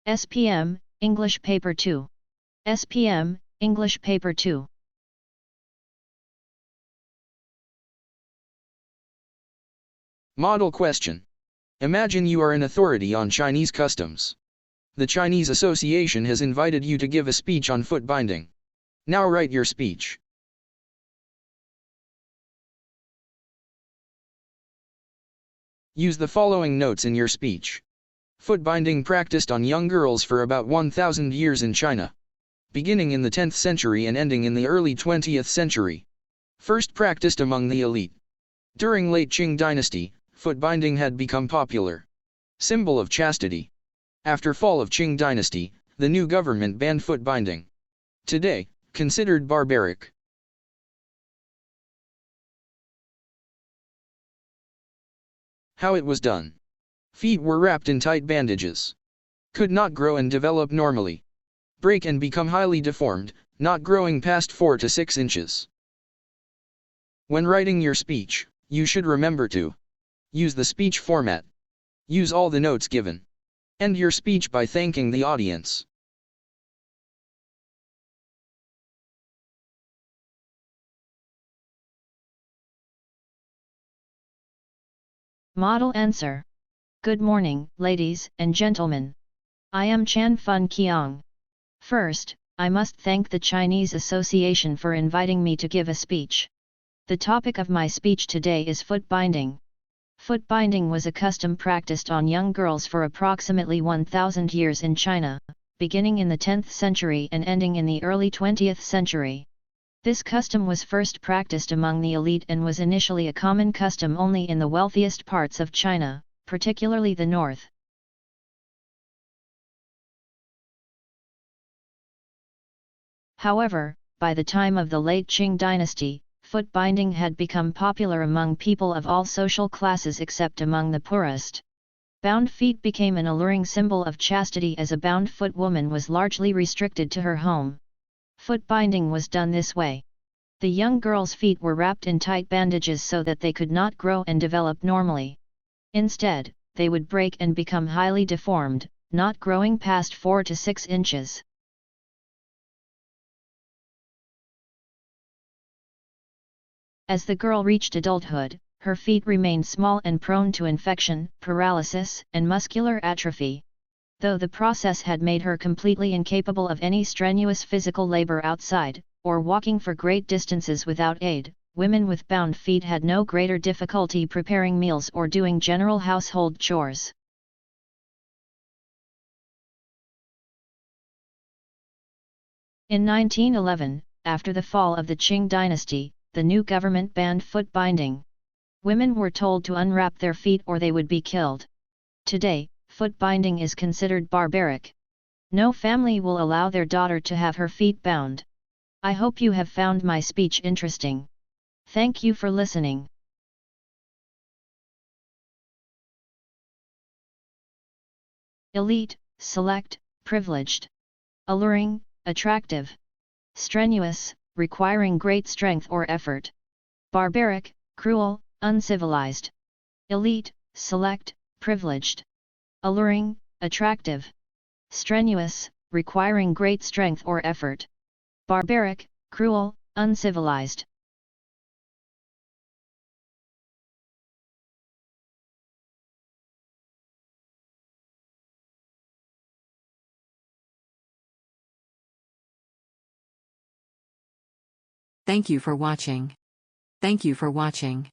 SPM, English Paper 2. SPM, English Paper 2. Model question. Imagine you are an authority on Chinese customs. The Chinese Association has invited you to give a speech on foot binding. Now write your speech. Use the following notes in your speech. Foot binding practiced on young girls for about 1,000 years in China, beginning in the 10th century and ending in the early 20th century. First practiced among the elite. During late Qing dynasty, foot binding had become popular. Symbol of chastity. After fall of Qing dynasty, the new government banned foot binding. Today, considered barbaric. How it was done. Feet were wrapped in tight bandages. Could not grow and develop normally. Break and become highly deformed, not growing past 4 to 6 inches. When writing your speech, you should remember to use the speech format. Use all the notes given. End your speech by thanking the audience. Model answer. Good morning, ladies and gentlemen. I am Chan Fun Kiang. First, I must thank the Chinese Association for inviting me to give a speech. The topic of my speech today is foot binding. Foot binding was a custom practiced on young girls for approximately 1,000 years in China, beginning in the 10th century and ending in the early 20th century. This custom was first practiced among the elite and was initially a common custom only in the wealthiest parts of China, particularly the north. However, by the time of the late Qing dynasty, foot binding had become popular among people of all social classes except among the poorest. Bound feet became an alluring symbol of chastity as a bound foot woman was largely restricted to her home. Foot binding was done this way. The young girls' feet were wrapped in tight bandages so that they could not grow and develop normally. Instead, they would break and become highly deformed, not growing past 4 to 6 inches. As the girl reached adulthood, her feet remained small and prone to infection, paralysis, and muscular atrophy. Though the process had made her completely incapable of any strenuous physical labor outside, or walking for great distances without aid, women with bound feet had no greater difficulty preparing meals or doing general household chores. In 1911, after the fall of the Qing dynasty, the new government banned foot binding. Women were told to unwrap their feet or they would be killed. Today, foot binding is considered barbaric. No family will allow their daughter to have her feet bound. I hope you have found my speech interesting. Thank you for listening. Elite, select, privileged. Alluring, attractive. Strenuous, requiring great strength or effort. Barbaric, cruel, uncivilized. Elite, select, privileged. Alluring, attractive. Strenuous, requiring great strength or effort. Barbaric, cruel, uncivilized. Thank you for watching. Thank you for watching.